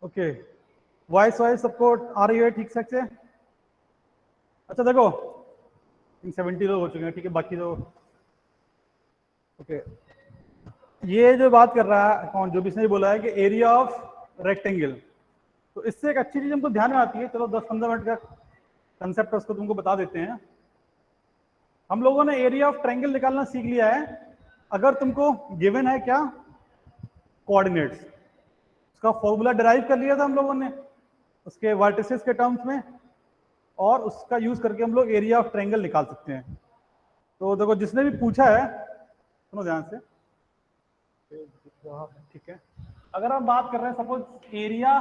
Okay, voice सबको आ रही है ठीक से? अच्छा देखो 70 लोग हो चुके हैं, ठीक है, बाकी तो ओके। ये जो बात कर रहा है कौन, जो भी इसने बोला है कि एरिया ऑफ रेक्टेंगल, तो इससे एक अच्छी चीज हमको ध्यान में आती है। चलो 10-15 मिनट का कंसेप्ट उसको तुमको बता देते हैं। हम लोगों ने एरिया ऑफ ट्रायंगल निकालना सीख लिया है। अगर तुमको गिवन है क्या, कोऑर्डिनेट्स, उसका फॉर्मूला डिराइव कर लिया था हम लोगों ने उसके वर्टिसेस के टर्म्स में, और उसका यूज करके हम लोग एरिया ऑफ ट्रायंगल निकाल सकते हैं। तो देखो जिसने भी पूछा है सुनो ध्यान से, ठीक है। अगर हम बात कर रहे हैं सपोज एरिया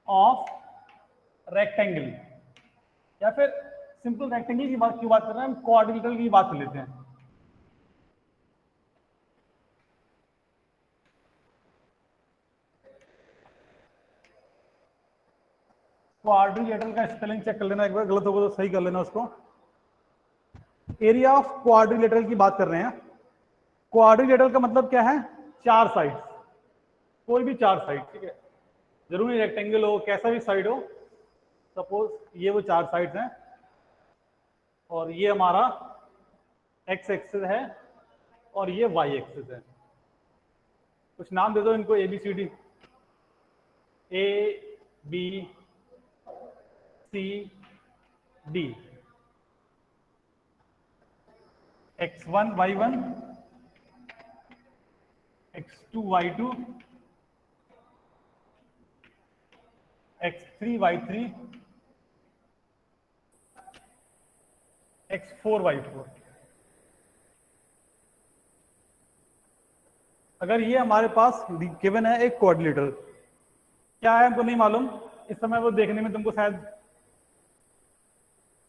ऑफ रेक्टेंगल, या फिर सिंपल रेक्टेंगल की बात क्यों बात कर रहे हैं, हम क्वाड्रिलेटरल की बात कर लेते हैं। क्वाड्रिलेटरल का स्पेलिंग चेक कर लेना एक बार, गलत होगा तो सही कर लेना उसको। एरिया ऑफ क्वाड्रिलेटरल की बात कर रहे हैं। क्वाड्रिलेटरल का मतलब क्या है, चार साइड, कोई भी चार साइड, ठीक है, जरूरी रेक्टेंगल हो, कैसा भी साइड हो। सपोज ये वो चार साइड्स हैं, और ये हमारा एक्स एक्सिस है, और ये वाई एक्सिस है। कुछ नाम दे दो इनको, A B C D, A B C D. x1 y1, x2 y2, x3 y3, x4 y4। अगर ये हमारे पास गिवन है एक कोऑर्डिनेटर, क्या है हमको नहीं मालूम इस समय, वो देखने में तुमको शायद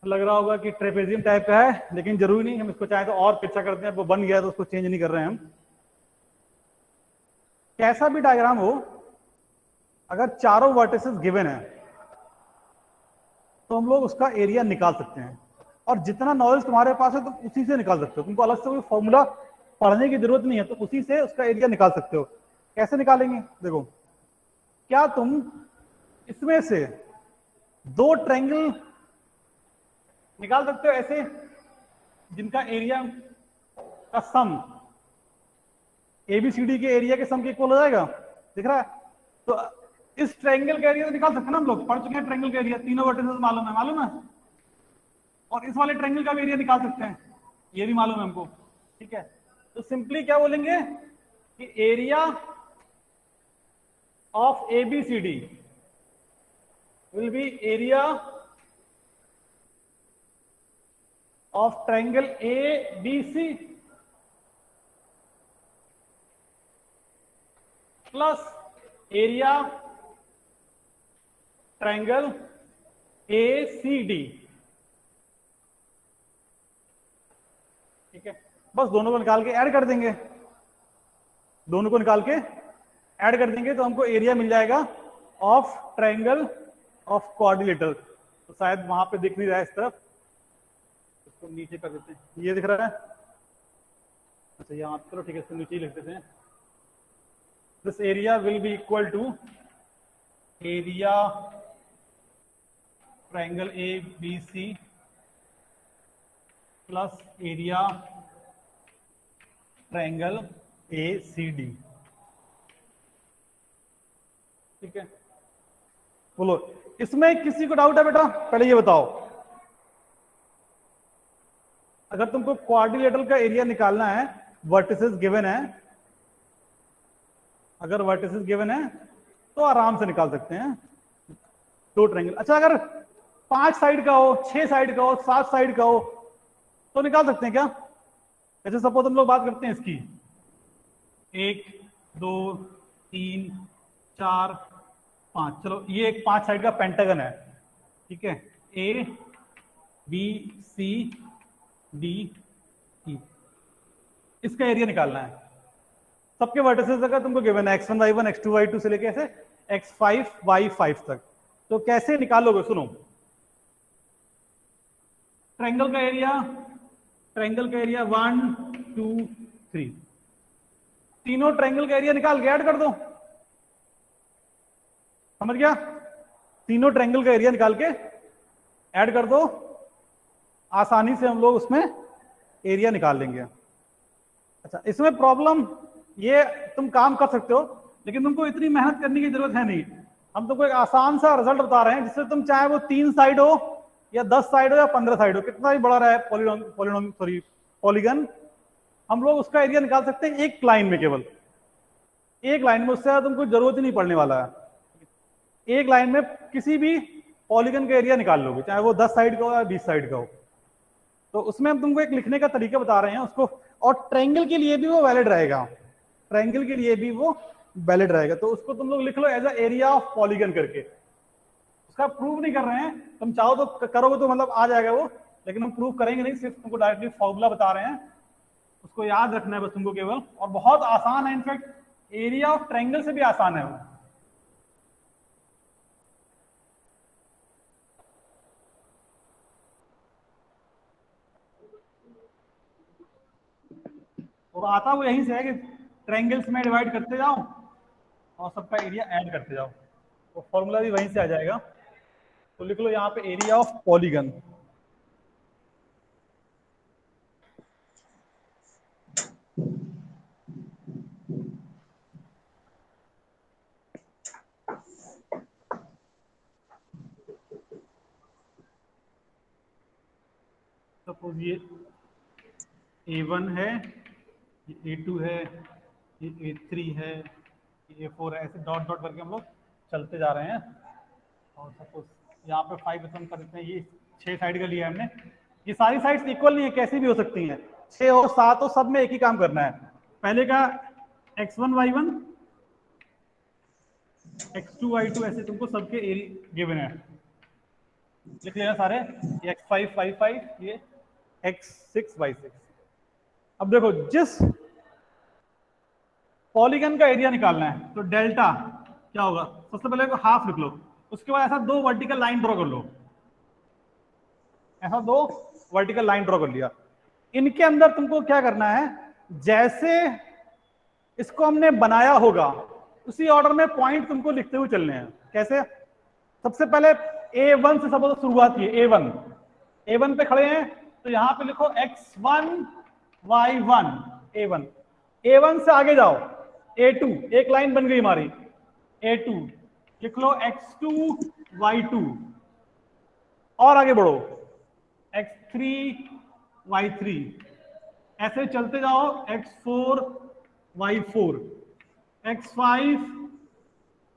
लग रहा होगा कि ट्रेपेजियम टाइप का है, लेकिन जरूरी नहीं, हम इसको चाहे तो और पिछा करते हैं, वो बन गया तो उसको चेंज नहीं कर रहे हैं हम। कैसा भी डायग्राम हो, अगर चारों वर्टिसेस गिवन है तो हम लोग उसका एरिया निकाल सकते हैं। और जितना नॉलेज तुम्हारे पास है तुम उसी से निकाल सकते हो, तुमको अलग से कोई फॉर्मूला पढ़ने की जरूरत नहीं है, तो उसी से उसका एरिया निकाल सकते हो। कैसे निकालेंगे देखो, क्या तुम इसमें से दो ट्रायंगल निकाल सकते हो ऐसे जिनका एरिया का सम एबीसीडी के एरिया के सम के इक्वल हो जाएगा, दिख रहा है? तो इस ट्रायंगल का एरिया तो निकाल सकते हैं ना, हम लोग पढ़ चुके हैं ट्रायंगल का एरिया, तीनों वर्टिसेस मालूम है। और इस वाले ट्रायंगल का भी एरिया निकाल सकते हैं, ये भी मालूम है हमको, ठीक है। तो सिंपली क्या बोलेंगे कि area of ABCD will be area of triangle A B C plus area triangle A C D, ठीक है। बस दोनों को निकाल के ऐड कर देंगे, दोनों को निकाल के ऐड कर देंगे तो हमको एरिया मिल जाएगा ऑफ ट्रायंगल ऑफ क्वाड्रिलेटरल। तो शायद वहां पे दिख नहीं रहा है इस तरफ, इसको नीचे कर देते हैं, ये दिख रहा है। अच्छा यहाँ चलो ठीक है, इसको नीचे ही लिख देते हैं। This area will be equal to area triangle A B C plus area triangle A C D, ठीक है। बोलो इसमें किसी को डाउट है बेटा? पहले ये बताओ, अगर तुमको क्वाड्रिलेटरल का एरिया निकालना है, वर्टिसेस गिवन है, अगर वर्टिसेस गिवन है तो आराम से निकाल सकते हैं दो ट्रायंगल। अच्छा अगर 5 साइड का हो, 6 साइड का हो, 7 साइड का हो तो निकाल सकते हैं क्या? जैसे सपोज हम लोग बात करते हैं इसकी 1 2 3 4 5, चलो ये एक 5 साइड का पेंटागन है, ठीक है, ए बी सी डी ई, इसका एरिया निकालना है। सबके वर्टिसेस अगर तुमको गिवन है x1 y1 x2 y2 से लेके ऐसे x5 y5 तक, तो कैसे निकालोगे? सुनो, ट्रायंगल का एरिया 1 2 3, तीनों ट्रायंगल का एरिया निकाल के ऐड कर दो, समझ गया? तीनों ट्रायंगल का एरिया निकाल के ऐड कर दो, आसानी से हम लोग उसमें एरिया निकाल लेंगे। अच्छा, इसमें प्रॉब्लम ये, तुम काम कर सकते हो लेकिन तुमको इतनी मेहनत करने की जरूरत है नहीं। हम तुमको एक आसान सा रिजल्ट बता रहे हैं जिससे तुम चाहे वो 3 साइड हो या 10 साइड हो या 15 साइड हो, कितना भी बड़ा रहा है पॉलीगन, हम लोग उसका एरिया निकाल सकते हैं एक लाइन में, केवल एक लाइन में। उससे ज्यादा तुमको जरूरत ही नहीं पड़ने वाला है। एक लाइन में किसी भी पॉलीगन का एरिया निकाल लोगे, चाहे वो 10 साइड का हो या 20 साइड का हो। तो उसमें हम तुमको एक लिखने का तरीका बता रहे हैं उसको, और ट्रायंगल के लिए भी वो वैलिड रहेगा, ट्रायंगल के लिए भी वो वैलिड रहेगा। तो उसको तुम लोग लिख लो as a area of polygon करके। उसका प्रूव नहीं कर रहे हैं, तुम चाहो तो करोगे तो मतलब आ जाएगा वो, लेकिन हम प्रूव करेंगे नहीं, सिर्फ तुमको डायरेक्टली फॉर्मूला बता रहे हैं, उसको याद रखना है बस तुमको केवल। और बहुत आसान है, इनफैक्ट एरिया ऑफ ट्रायंगल से भी आसान है वो। और आता वो यहीं से है कि ट्रायंगल्स में डिवाइड करते जाओ और सबका एरिया ऐड करते जाओ, तो फॉर्मूला भी वहीं से आ जाएगा। तो लिख लो यहाँ पे एरिया ऑफ पॉलीगन। सपोज ये A1 है, ये A2 है, ये A3 है, ये A4 है, ऐसे डॉट डॉट करके हम लोग चलते जा रहे हैं। और सपोज यहाँ पे 5 पसंद कर देते हैं, ये 6 साइड का लिया हमने। ये सारी साइड्स इक्वल नहीं है, कैसी भी हो सकती हैं, 6 हो 7 हो, सब में एक ही काम करना है। पहले का x1 y1 x2 y2 ऐसे तुमको सबके एरिया गिवन है, लिख लेना सारे। ये x5 y5, ये x6 y6। अब देखो, जिस पॉलीगन का एरिया निकालना है तो डेल्टा क्या होगा, सबसे पहले को हाफ लिख लो, उसके बाद ऐसा 2 वर्टिकल लाइन ड्रॉ कर लो, ऐसा 2 वर्टिकल लाइन ड्रॉ कर लिया। इनके अंदर तुमको क्या करना है, जैसे इसको हमने बनाया होगा उसी ऑर्डर में पॉइंट तुमको लिखते हुए चलने हैं। कैसे? सबसे पहले A1 से सब शुरुआत की, A1 पे खड़े हैं तो यहां पे लिखो x1 y1 A1 से आगे जाओ A2, एक लाइन बन गई हमारी, A2 लिख लो x2 y2, और आगे बढ़ो x3 y3, ऐसे चलते जाओ x4 y4, x5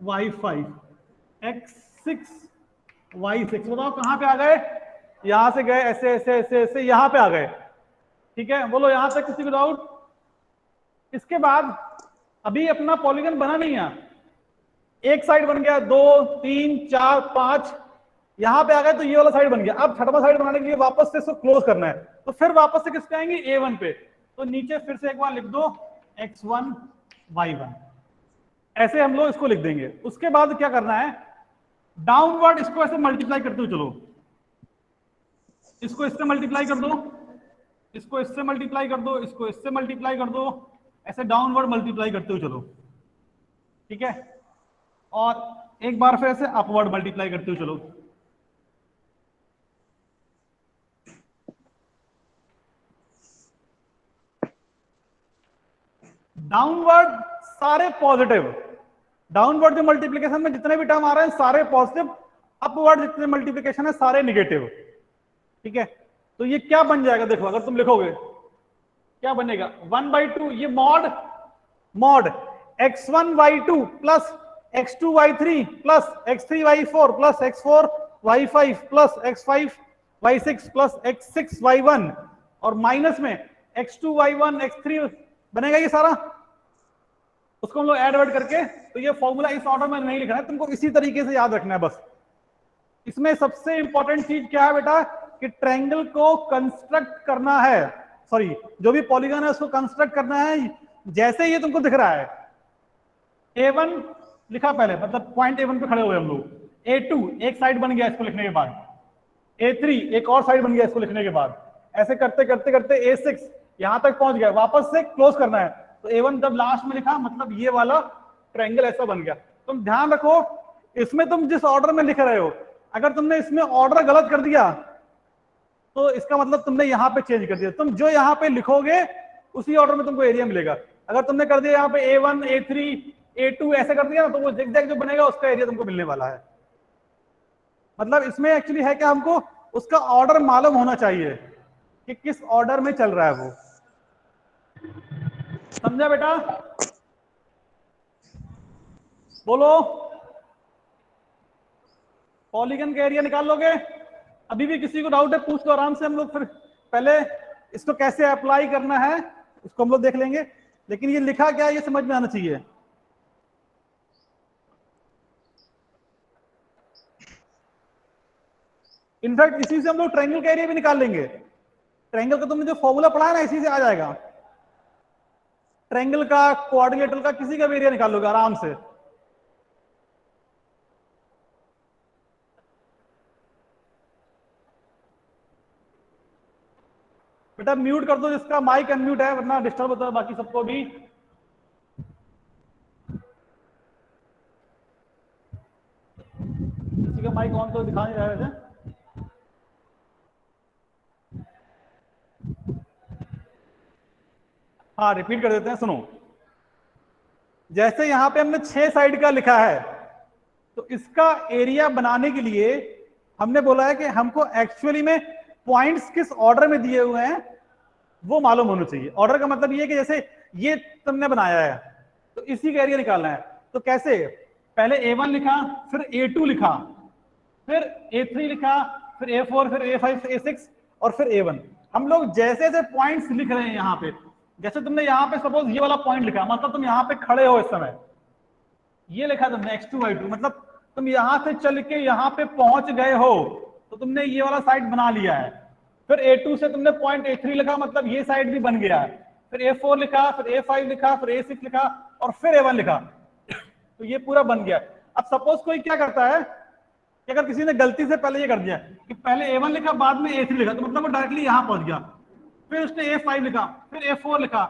y5, x6 y6। बताओ कहां पे आ गए? यहां से गए ऐसे ऐसे ऐसे ऐसे यहां पे आ गए। ठीक है, बोलो यहां तक किसी को डाउट? इसके बाद अभी अपना पॉलीगन बना नहीं है, एक साइड बन गया, 2 3 4 5, यहां पे आ गए तो ये वाला साइड बन गया। अब छठवां साइड बनाने के लिए वापस से इसको क्लोज करना है, तो फिर वापस से किस पे आएंगे? A1 पे। तो नीचे फिर से एक बार लिख दो x1 y1, ऐसे हम लोग इसको लिख देंगे। उसके बाद क्या करना है, डाउनवर्ड इसको ऐसे मल्टीप्लाई करते हुए चलो, इसको इससे मल्टीप्लाई कर दो, इसको इससे मल्टीप्लाई कर दो, इसको इससे मल्टीप्लाई कर दो, ऐसे डाउनवर्ड मल्टीप्लाई करते हुए चलो। ठीक है, और एक बार फिर ऐसे अपवर्ड मल्टीप्लाई करते हुए चलो। डाउनवर्ड सारे पॉजिटिव, डाउनवर्ड जो मल्टीप्लिकेशन में जितने भी टर्म आ रहे हैं सारे पॉजिटिव, अपवर्ड जितने मल्टीप्लिकेशन है सारे निगेटिव। ठीक है, तो ये क्या बन जाएगा, देखो अगर तुम लिखोगे क्या बनेगा, 1/2, ये mod x1 y2 plus x2 y3 plus x3 y4 plus x4 y5 plus x5 y6 plus x6 y1, और माइनस में x2 y1 x3 बनेगा ये सारा। उसको हम लोग ऐड वर्ड करके, तो ये फॉर्मूला इस ऑर्डर में नहीं लिखना है, तुमको इसी तरीके से याद रखना है बस। इसमें सबसे इंपॉर्टेंट चीज क्या है बेटा, कि ट्रायंगल को कंस्ट्रक्ट करना है, सॉरी जो भी पॉलीगन है उसको कंस्ट्रक्ट करना है जैसे ये तुमको दिख रहा है। A1 लिखा पहले, मतलब पॉइंट A1 पे खड़े हुए हम लोग, A2 एक साइड बन गया इसको लिखने के बाद, A3 एक और साइड बन गया इसको लिखने के बाद, ऐसे करते करते करते A6 यहां तक पहुंच गया, वापस से क्लोज करना है। तो A1 जब लास्ट में लिखा मतलब ये वाला ट्रायंगल ऐसा बन गया। तुम ध्यान रखो इसमें तुम जिस ऑर्डर में लिख रहे हो, अगर तुमने इसमें ऑर्डर गलत कर दिया तो इसका मतलब तुमने यहाँ पे चेंज कर दिया। तुम जो यहाँ पे लिखोगे उसी ऑर्डर में तुमको एरिया मिलेगा। अगर तुमने कर दिया यहाँ पे A1 A3 A2 ऐसे कर दिया ना, तो वो जिगजैग जो बनेगा उसका एरिया तुमको मिलने वाला है। मतलब इसमें एक्चुअली है कि हमको उसका ऑर्डर मालूम होना चाहिए कि किस ऑर्डर में चल रहा है वो। समझा बेटा? बोलो। पॉलीगन का एरिया निकाल लोगे? अभी भी किसी को डाउट है पूछ लो आराम से, हम लोग फिर पहले इसको कैसे अप्लाई करना है उसको हम लोग देख लेंगे, लेकिन ये लिखा क्या है ये समझ में आना चाहिए। इनफैक्ट इसी से हम लोग ट्रायंगल का एरिया भी निकाल लेंगे। ट्रायंगल का तुमने जो फॉर्मूला पढ़ा है ना, इसी से आ जाएगा। ट्रायंगल का, क्वाड्रिलेटरल का, किसी का भी एरिया निकाल लोगे आराम से। बेटा म्यूट कर दो जिसका माइक अनम्यूट है, वरना डिस्टर्ब होता है बाकी सबको भी। किसी का माइक ऑन तो दिखा नहीं रहा है वैसे। हाँ रिपीट कर देते हैं, सुनो। जैसे यहां पे हमने 6 साइड का लिखा है, तो इसका एरिया बनाने के लिए हमने बोला है कि हमको एक्चुअली में पॉइंट्स किस ऑर्डर में दिए हुए हैं वो मालूम होना चाहिए। ऑर्डर का मतलब ये है कि जैसे ये तुमने बनाया है तो इसी का एरिया निकालना है। तो कैसे? पहले A1 लिखा, फिर A2 लिखा, फिर A3 लिखा, फिर A4, फिर A5, फिर A6 और फिर A1। हम लोग जैसे जैसे पॉइंट्स लिख रहे हैं यहाँ पे, जैसे तुमने यहाँ पे सपोज ये वाला पॉइंट लिखा, मतलब तुम यहाँ पे खड़े हो इस समय, ये लिखा तुमने X2 Y2, मतलब तुम यहां से चल के यहां पे पहुंच गए हो तो तुमने ये वाला साइड बना लिया है। फिर A2 से तुमने पॉइंट A3 लिखा, मतलब ये साइड भी बन गया है। फिर A4 लिखा, फिर A5 लिखा, फिर A6 लिखा और फिर A1 लिखा, तो ये पूरा बन गया। अब सपोज कोई क्या करता है कि अगर किसी ने गलती से पहले ये कर दिया कि पहले A1 लिखा बाद में A3 लिखा, तो मतलब वो डायरेक्टली यहां पहुंच गया। फिर उसने A5 लिखा, फिर A4 लिखा,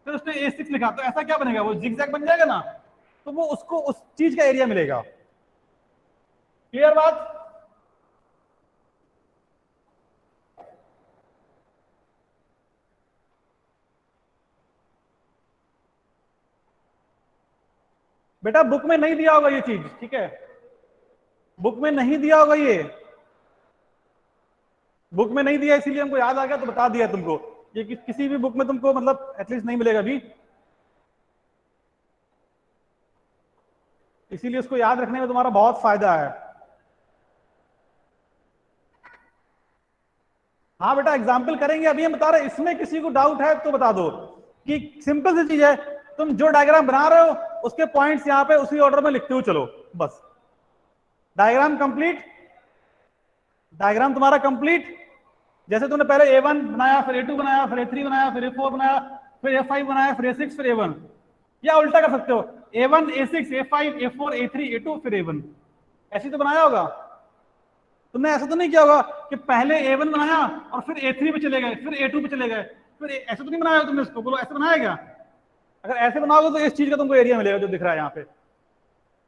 फिर उसने A6 लिखा, तो ऐसा क्या बनेगा? वो जिगजैग बन जाएगा ना, तो वो उसको उस चीज का एरिया मिलेगा। क्लियर बात? बेटा बुक में नहीं दिया होगा ये चीज, ठीक है? बुक में नहीं दिया होगा ये, बुक में नहीं दिया इसीलिए हमको याद आ गया तो बता दिया तुमको। ये किसी भी बुक में तुमको मतलब एटलीस्ट नहीं मिलेगा अभी, इसीलिए उसको याद रखने में तुम्हारा बहुत फायदा है। हाँ बेटा एग्जाम्पल करेंगे, अभी हम बता रहे हैं। इसमें किसी को डाउट है तो बता दो कि सिंपल सी चीज है, तुम जो डायग्राम बना रहे हो उसके पॉइंट्स यहाँ पे उसी ऑर्डर में लिखते हो चलो, बस। डायग्राम कंप्लीट, डायग्राम तुम्हारा कंप्लीट। जैसे तुमने पहले A1 बनाया, फिर A2 बनाया, फिर A3 बनाया, फिर A4 बनाया, फिर A5 बनाया, फिर A6, फिर A1, या उल्टा कर सकते हो A1 A6 A5 A4 A3 A2 फिर A1। ऐसे तो बनाया होगा तुमने, ऐसा तो नहीं किया होगा कि पहले A1 बनाया और फिर A3 पे चले गए, फिर A2 पे चले गए, फिर ऐसा तो नहीं बनाया तुमने उसको? बोलो ऐसे बनाया क्या? अगर ऐसे बनाओगे तो इस चीज का तुमको एरिया मिलेगा जो दिख रहा है यहाँ पे।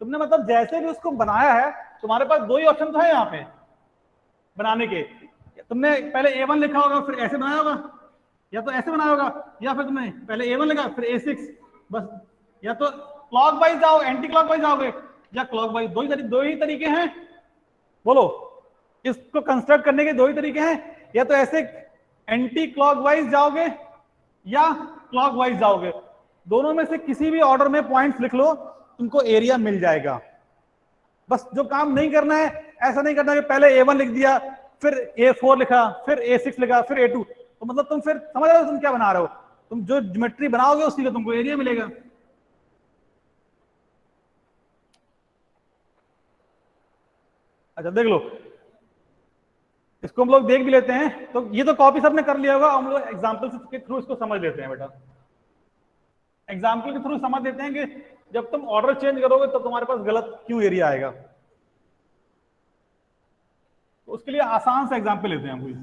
तुमने मतलब जैसे भी उसको बनाया है, तुम्हारे पास दो ही ऑप्शन तो है यहाँ पे बनाने के। तुमने पहले A1 लिखा होगा, फिर ऐसे बनाया होगा, या तो ऐसे बनाया होगा, या फिर तुमने पहले A1 लिखा फिर A6, बस। या तो क्लॉक वाइज जाओ, एंटी क्लॉक वाइज जाओगे, या क्लॉक वाइज। दो ही तरीके हैं। बोलो, इसको कंस्ट्रक्ट करने के दो ही तरीके हैं, या तो ऐसे एंटी क्लॉक वाइज जाओगे या क्लॉक वाइज जाओगे। दोनों में से किसी भी ऑर्डर में पॉइंट्स लिख लो, तुमको एरिया मिल जाएगा। बस जो काम नहीं करना है, ऐसा नहीं करना कि पहले A1 लिख दिया, फिर A4 लिखा, फिर A6 लिखा, फिर A2, तो मतलब तुम फिर समझ रहे हो तुम क्या बना रहे हो? तुम जो ज्योमेट्री बनाओगे उसी का तुमको एरिया मिलेगा। अच्छा देख लो, इसको हम लोग देख भी लेते हैं। तो ये तो कॉपी सबने कर लिया होगा, हम लोग एग्जाम्पल के थ्रू इसको समझ लेते हैं बेटा। एग्जाम्पल के थ्रू समझ लेते हैं कि जब तुम ऑर्डर चेंज करोगे तो तुम्हारे पास गलत क्यों एरिया आएगा। तो उसके लिए आसान सा एग्जाम्पल लेते हैं हम कोई।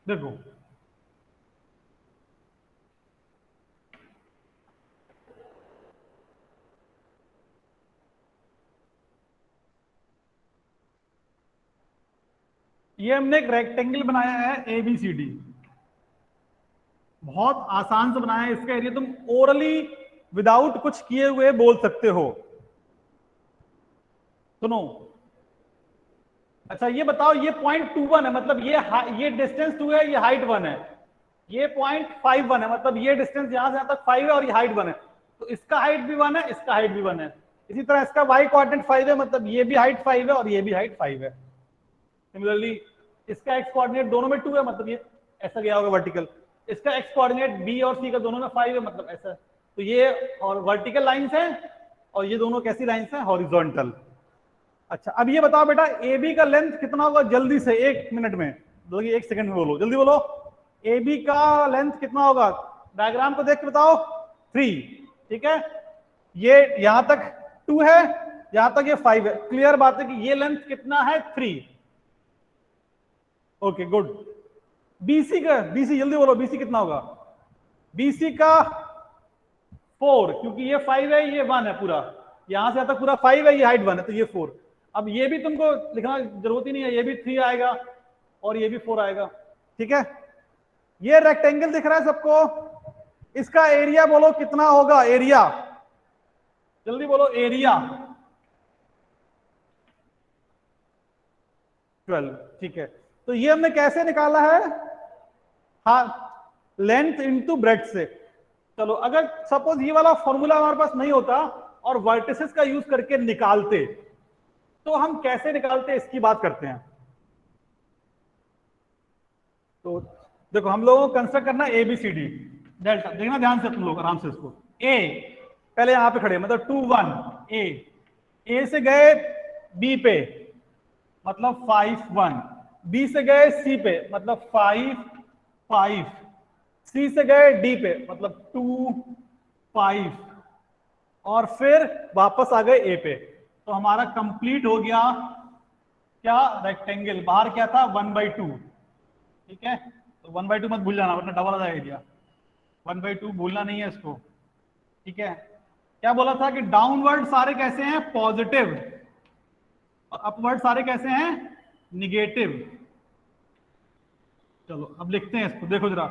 देखो ये हमने एक रेक्टेंगल बनाया है ABCD, बहुत आसान से बनाया है। इसका एरिया तुम ओरली विदाउट कुछ किए हुए बोल सकते हो। सुनो, अच्छा ये बताओ, ये पॉइंट 2 1 है, मतलब ये डिस्टेंस 2 है, ये हाइट 1 है। ये पॉइंट 5 1 है, मतलब ये डिस्टेंस यहां से यहां तक 5 है और ये हाइट 1 है। तो इसका हाइट भी 1 है, इसका हाइट भी 1 है। इसी तरह इसका y कोऑर्डिनेट 5 है, मतलब ये भी हाइट 5 है और ये भी हाइट 5 है। सिमिलरली इसका x कोऑर्डिनेट दोनों में 2 है, मतलब ये ऐसा गया होगा वर्टिकल। इसका x कोऑर्डिनेट b और c का दोनों में 5 है, मतलब ऐसा। तो ये और वर्टिकल लाइंस है और ये दोनों कैसी लाइंस हैं? हॉरिजॉन्टल। अच्छा अब ये बताओ बेटा, ए बी का लेंथ कितना होगा? जल्दी से 1 मिनट में, जल्दी 1 सेकंड में बोलो, जल्दी बोलो। ए बी का लेंथ कितना होगा? डायग्राम को देख के बताओ। 3, ठीक है। ये यहां तक 2 है, यहां तक ये 5 है। क्लियर बात है कि ये लेंथ कितना है? 3। Okay good. बीसी का, बीसी जल्दी बोलो, बीसी कितना होगा? बीसी का 4, क्योंकि ये 5 है, ये 1 है पूरा, यहां से यहां तक पूरा 5 है, ये हाइट 1 है, तो ये 4। अब ये भी तुमको लिखना जरूरत ही नहीं है, ये भी 3 आएगा और ये भी 4 आएगा, ठीक है। ये रेक्टेंगल दिख रहा है सबको? इसका एरिया बोलो कितना होगा? एरिया जल्दी बोलो, एरिया 12, ठीक है। तो ये हमने कैसे निकाला है? हाँ, लेंथ इंटू ब्रेड्थ से। चलो अगर सपोज ये वाला फॉर्मूला हमारे पास नहीं होता और वर्टिसेस का यूज करके निकालते, तो हम कैसे निकालते इसकी बात करते हैं। तो देखो, हम लोगों को कंस्ट्रक्ट करना है ABCD डेल्टा। देखना ध्यान से तुम लोग आराम से इसको। ए पहले यहां पे खड़े, मतलब 2 1 ए से गए बी पे, मतलब 5 1। बी से गए सी पे, मतलब 5 5। सी से गए डी पे, मतलब 2 5, और फिर वापस आ गए ए पे। तो हमारा कंप्लीट हो गया क्या? रेक्टेंगल। बाहर क्या था? 1/2, ठीक है। तो 1/2 मत भूल जाना, वरना डबल आ जाएगा एरिया। 1/2 भूलना नहीं है इसको, ठीक है। क्या बोला था कि डाउनवर्ड सारे कैसे हैं? पॉजिटिव, और अपवर्ड सारे कैसे हैं? निगेटिव। चलो अब लिखते हैं इसको, देखो जरा।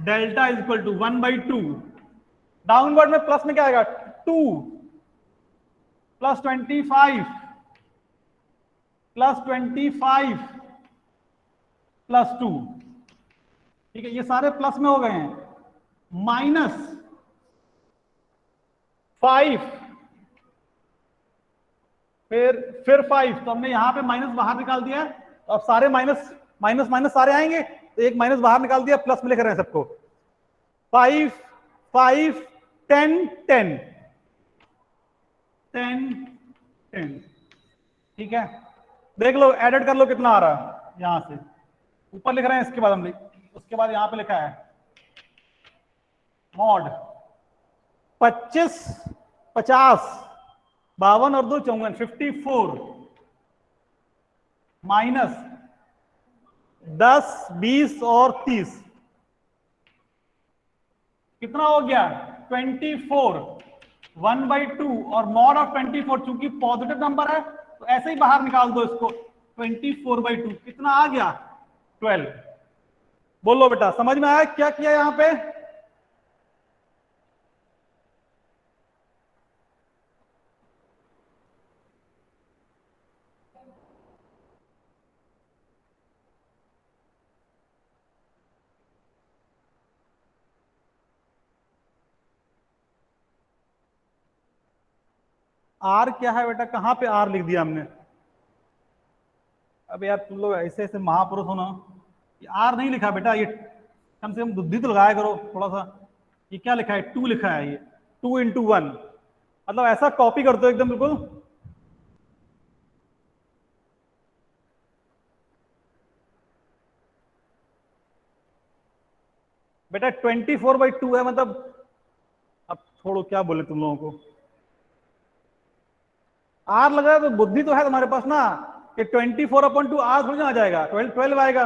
Delta is equal to 1/2, downward में प्लस में क्या आएगा? 2 प्लस 25 प्लस 25 प्लस 2, ठीक है। ये सारे प्लस में हो गए हैं। -5, फिर 5, तो हमने यहां पे माइनस बाहर निकाल दिया है। तो अब सारे माइनस माइनस माइनस सारे आएंगे, तो एक माइनस बाहर निकाल दिया, प्लस में लिख रहे हैं सबको। 5 5 10 10 10 10, ठीक है। देख लो, एडिट कर लो कितना आ रहा है। यहां से ऊपर लिख रहे हैं, इसके बाद हम उसके बाद यहां पे लिखा है मॉड 25 50 52 और 2 54, 54 माइनस 10 20 और 30, कितना हो गया? 24। 1/2 और मॉड ऑफ 24, चूंकि पॉजिटिव नंबर है तो ऐसे ही बाहर निकाल दो इसको। 24/2 कितना आ गया? 12। बोलो बेटा, समझ में आया क्या किया यहां पे? आर क्या है बेटा? कहां पे आर लिख दिया हमने? अब यार तुम लोग ऐसे ऐसे महापुरुष हो ना, आर नहीं लिखा बेटा। ये कम से कम बुद्धि तो लगाया करो थोड़ा सा। ये क्या लिखा है? 2 लिखा है। ये 2 × 1, मतलब ऐसा कॉपी कर दो एकदम बिल्कुल। बेटा 24/2 है, मतलब अब छोड़ो, क्या बोले तुम लोगों को। आर लग रहा है तो बुद्धि तो है तुम्हारे पास ना, कि 24/2 आर थोड़ी ना आ जाएगा, 12 12 आएगा।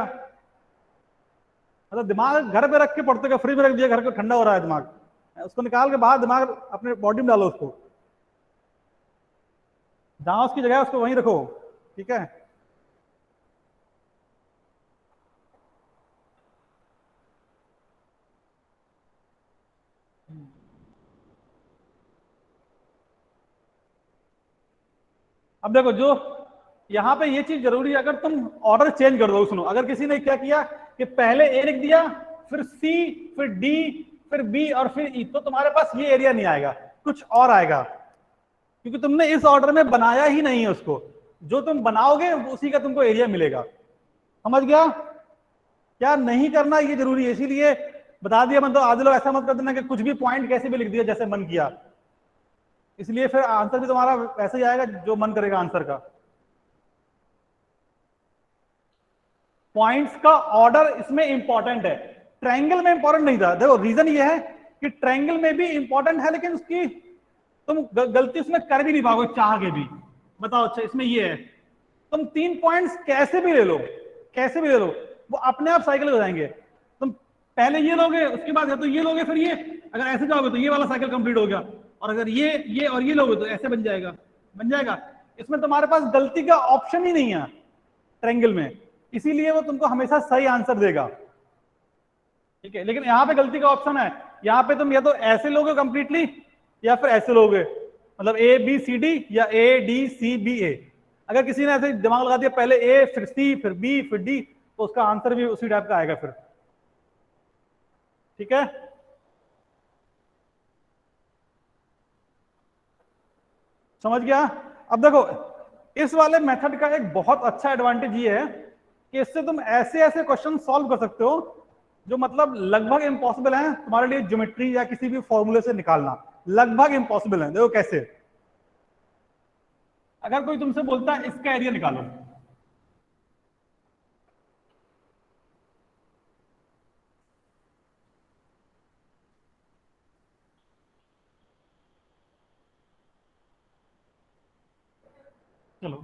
मतलब दिमाग घर पे रख के पढ़ते हो, फ्रिज में रख दिया, घर को ठंडा हो रहा है दिमाग, उसको निकाल के बाहर दिमाग अपने बॉडी में डालो, उसको जहां उसकी जगह है उसको वहीं रखो, ठीक है। अब देखो, जो यहाँ पे ये चीज जरूरी है, अगर तुम ऑर्डर चेंज कर दो, सुनो, अगर किसी ने क्या किया कि पहले ए लिख दिया, फिर सी, फिर डी, फिर बी और फिर ई, तो तुम्हारे पास ये एरिया नहीं आएगा, कुछ और आएगा, क्योंकि तुमने इस ऑर्डर में बनाया ही नहीं है उसको। जो तुम बनाओगे उसी का तुमको एरिया मिलेगा। समझ गया? क्या नहीं करना ये जरूरी है, इसीलिए बता दिया। मतलब आधे लोग ऐसा मत कर देना कि कुछ भी पॉइंट कैसे भी लिख दिया जैसे मन किया, इसलिए फिर आंसर भी तुम्हारा वैसे ही आएगा जो मन करेगा आंसर का। पॉइंट्स का ऑर्डर इसमें इंपॉर्टेंट है, ट्रायंगल में इंपॉर्टेंट नहीं था। देखो रीजन ये है कि ट्रायंगल में भी इंपॉर्टेंट है, लेकिन उसकी तुम गलती उसमें कर भी नहीं पाओगे चाह के भी। बताओ, अच्छा इसमें ये है, तुम 3 पॉइंट्स कैसे भी ले लो, कैसे भी ले लो, वो अपने आप साइकिल हो जाएंगे। तुम पहले ये लोगे, उसके बाद या तो ये लोगे, फिर ये, अगर ऐसे जाओगे तो ये वाला साइकिल कंप्लीट हो गया, और अगर ये और ये लोगे तो ऐसे बन जाएगा, बन जाएगा। इसमें तुम्हारे पास गलती का ऑप्शन ही नहीं है ट्रायंगल में, इसीलिए वो तुमको हमेशा सही आंसर देगा, ठीक है। लेकिन यहाँ पे गलती का ऑप्शन है, यहाँ पे तुम या तो ऐसे लोगे कंप्लीटली या फिर ऐसे लोगे, मतलब ए बी सी डी या ए डी सी बी ए। अगर किसी ने ऐसे दिमाग लगा दिया पहले ए फिर सी फिर बी फिर डी, तो उसका आंसर भी उसी टाइप का आएगा फिर, ठीक है। समझ गया? अब देखो, इस वाले मेथड का एक बहुत अच्छा एडवांटेज ये है कि इससे तुम ऐसे ऐसे क्वेश्चन सॉल्व कर सकते हो जो मतलब लगभग इम्पॉसिबल है तुम्हारे लिए, ज्योमेट्री या किसी भी फॉर्मूले से निकालना लगभग इम्पॉसिबल है। देखो कैसे, अगर कोई तुमसे बोलता है इसका एरिया निकालो, चलो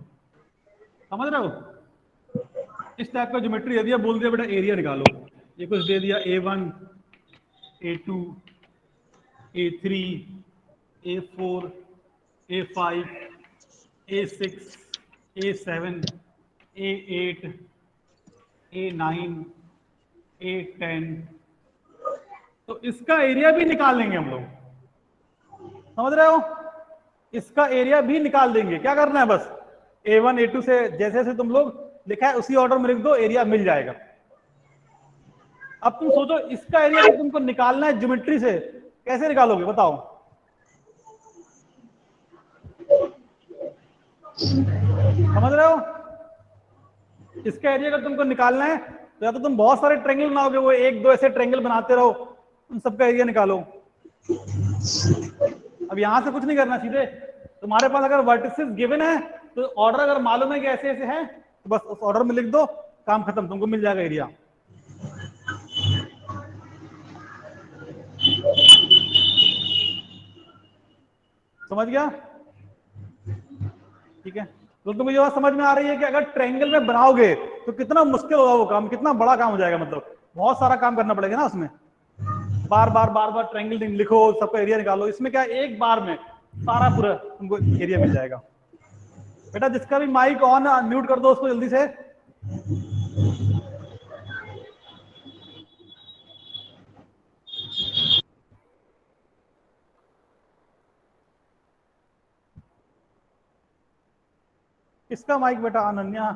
समझ रहे हो, इस टाइप का ज्योमेट्री दे दिया, बोल दिया बेटा एरिया निकालो, ये कुछ दे दिया A1 A2 A3 A4 A5 A6 A7 A8 A9 A10, तो इसका एरिया भी निकाल लेंगे हम लोग, समझ रहे हो, इसका एरिया भी निकाल देंगे। क्या करना है बस, A1 A2 से जैसे जैसे तुम लोग लिखा है उसी ऑर्डर में लिख दो, एरिया मिल जाएगा। अब तुम सोचो इसका एरिया भी तुमको निकालना है ज्योमेट्री से, कैसे निकालोगे बताओ? समझ रहे हो, इसका एरिया अगर तुमको निकालना है तो या तो तुम बहुत सारे ट्रायंगल बनाओगे, वो एक दो ऐसे ट्रायंगल बनाते रहो, उन सबका एरिया निकालो। अब यहां से कुछ नहीं करना, सीधे तुम्हारे पास अगर वर्टिसेस गिवन है तो ऑर्डर अगर मालूम है कि ऐसे ऐसे है तो बस उस ऑर्डर में लिख दो, काम खत्म, तुमको मिल जाएगा एरिया। समझ गया? ठीक है, तो तुमको ये बात समझ में आ रही है कि अगर ट्रायंगल में बनाओगे तो कितना मुश्किल होगा वो काम, कितना बड़ा काम हो जाएगा, मतलब बहुत सारा काम करना पड़ेगा ना उसमें, बार बार बार बार ट्रायंगल लिखो, सबका एरिया निकालो। इसमें क्या एक बार में सारा पूरा तुमको एरिया मिल जाएगा। बेटा जिसका भी माइक ऑन म्यूट कर दो उसको जल्दी से। किसका माइक बेटा? अनन्या।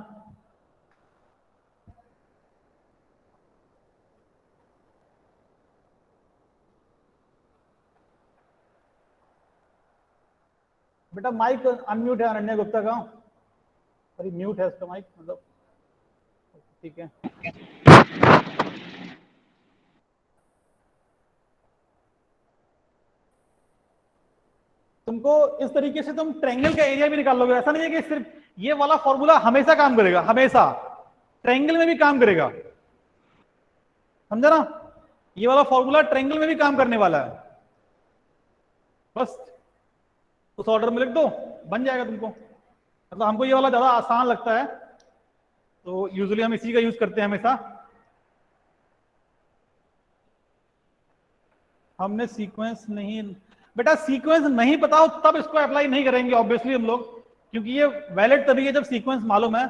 बेटा माइक अनम्यूट है अनन्या गुप्ता का, अरे म्यूट है उसका माइक, मतलब ठीक है। तुमको इस तरीके से तुम ट्रायंगल का एरिया भी निकाल लोगे। ऐसा नहीं है कि सिर्फ ये वाला फॉर्मूला हमेशा काम करेगा, हमेशा ट्रायंगल में भी काम करेगा, समझा ना? ये वाला फॉर्मूला ट्रायंगल में भी काम करने वाला है, बस उस ऑर्डर में लिख दो, बन जाएगा तुमको। मतलब हमको ये वाला ज्यादा आसान लगता है, तो यूजुअली हम इसी का यूज करते हैं हमेशा। हमने सीक्वेंस नहीं, बेटा सीक्वेंस नहीं पता हो तब इसको अप्लाई नहीं करेंगे ऑब्वियसली हम लोग, क्योंकि ये वैलिड तभी है जब सीक्वेंस मालूम है।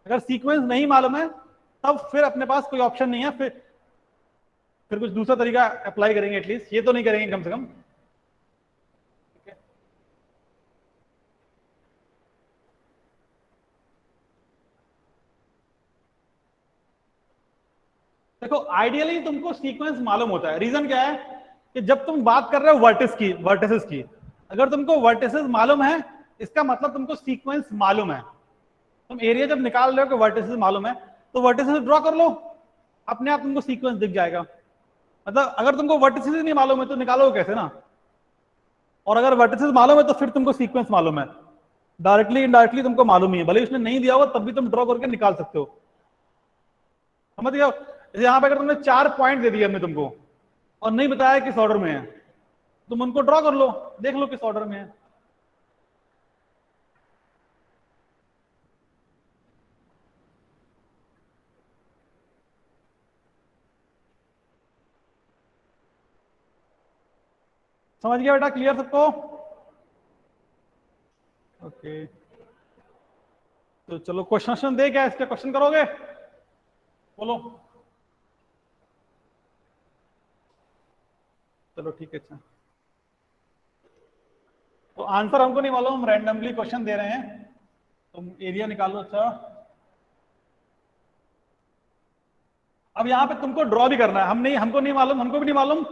अगर सीक्वेंस नहीं मालूम है तब फिर अपने पास कोई ऑप्शन नहीं है, फिर कुछ दूसरा तरीका अप्लाई करेंगे, एटलीस्ट ये तो नहीं करेंगे कम से कम। देखो आइडियली तुमको सीक्वेंस मालूम होता है, रीजन क्या है कि जब तुम बात कर रहे हो वर्टिसेस की, अगर तुमको वर्टिसेस मालूम है इसका मतलब तुमको सीक्वेंस मालूम है। तुम एरिया जब निकाल रहे हो कि वर्टिसेस मालूम है तो वर्टिसेस ड्रॉ कर लो, अपने आप तुमको सीक्वेंस दिख जाएगा। मतलब अगर तुमको वर्टिसेस नहीं मालूम है तो निकालोगे कैसे ना, और अगर वर्टिसेस मालूम है तो फिर तुमको सीक्वेंस मालूम है, डायरेक्टली इनडायरेक्टली तुमको मालूम ही है, भले उसने नहीं दिया हो तब भी तुम ड्रॉ करके निकाल सकते हो। समझ गए? यहाँ पे अगर तुमने 4 पॉइंट दे दिए हमने तुमको और नहीं बताया किस ऑर्डर में है, तुम उनको ड्रॉ कर लो, देख लो किस ऑर्डर में है। समझ गया बेटा? क्लियर सबको? ओके, तो चलो क्वेश्चन दे, क्या इसके क्वेश्चन करोगे? बोलो। चलो ठीक है। अच्छा, तो आंसर हमको नहीं मालूम, हम रैंडमली क्वेश्चन दे रहे हैं, तुम एरिया निकालो। अच्छा, अब यहाँ पे तुमको ड्रॉ भी करना है, हम नहीं, हमको नहीं मालूम, हमको भी नहीं मालूम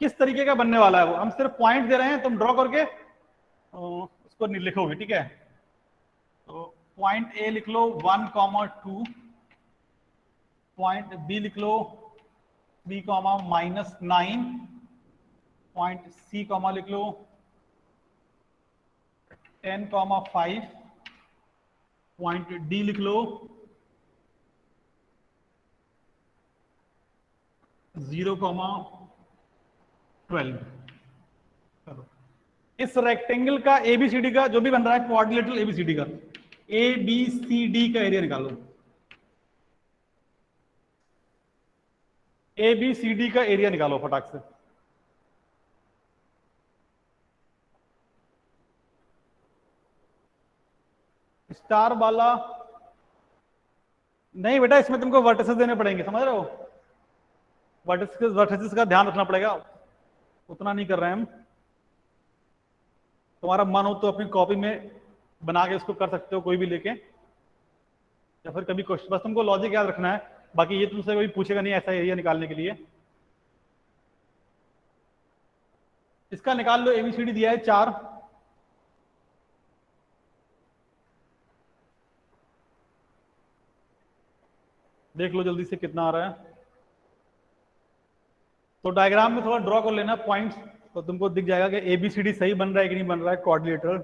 किस तरीके का बनने वाला है वो, हम सिर्फ पॉइंट दे रहे हैं, तुम ड्रॉ करके उसको लिखोगे, ठीक है? तो पॉइंट ए लिख लो 1,2, पॉइंट बी लिख लो 3,-9, पॉइंट सी कॉमा लिख लो 10,5, पॉइंट डी लिख लो 0,12। चलो, इस रेक्टेंगल का एबीसीडी का जो भी बन रहा है क्वाड्रिलेटरल एबीसीडी का, ए बी सी डी का एरिया निकालो। ए बी सी डी का एरिया निकालो फटाक से। स्टार वाला नहीं बेटा, इसमें तुमको वर्टिसेस देने पड़ेंगे, समझ रहे हो? वर्टिसेस का ध्यान रखना पड़ेगा, उतना नहीं कर रहे हैं हम। तुम्हारा मन हो तो अपनी कॉपी में बना के इसको कर सकते हो, कोई भी लेके, या फिर कभी क्वेश्चन, बस तुमको लॉजिक याद रखना है, बाकी ये तुमसे कोई पूछेगा नहीं ऐसा एरिया निकालने के लिए। इसका निकाल लो, एबीसीडी दिया है 4, देख लो जल्दी से कितना आ रहा है। तो डायग्राम में थोड़ा ड्रॉ कर लेना पॉइंट्स, तो तुमको दिख जाएगा कि एबीसीडी सही बन रहा है कि नहीं बन रहा है कोऑर्डिनेटर।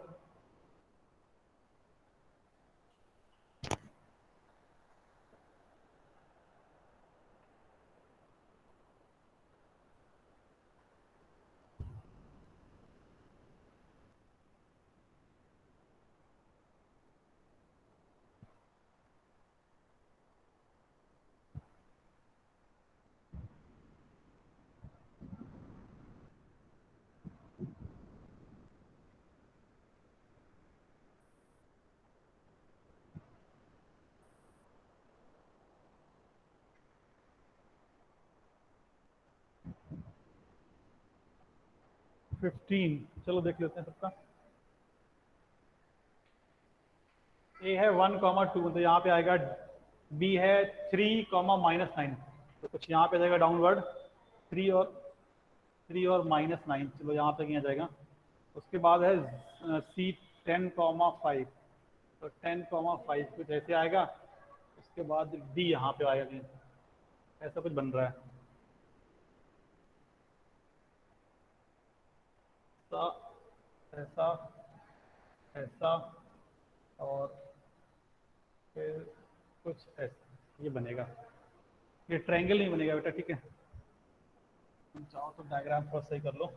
फिफ्टीन, चलो देख लेते हैं सबका। ए है 1,2, तो यहाँ पे आएगा। बी है 3,-9, तो कुछ यहाँ पे जाएगा डाउनवर्ड, 3 और -9, चलो यहाँ तक ही आ जाएगा। उसके बाद है सी 10,5, तो 10,5 कुछ ऐसे आएगा। उसके बाद डी यहाँ पे आएगा कहीं, ऐसा कुछ बन रहा है। ऐसा, ऐसा, ऐसा, और फिर कुछ ऐसा ये बनेगा। ये ट्रायंगल नहीं बनेगा बेटा, ठीक है? तुम चाहो तो डायग्राम थोड़ा सही कर लो।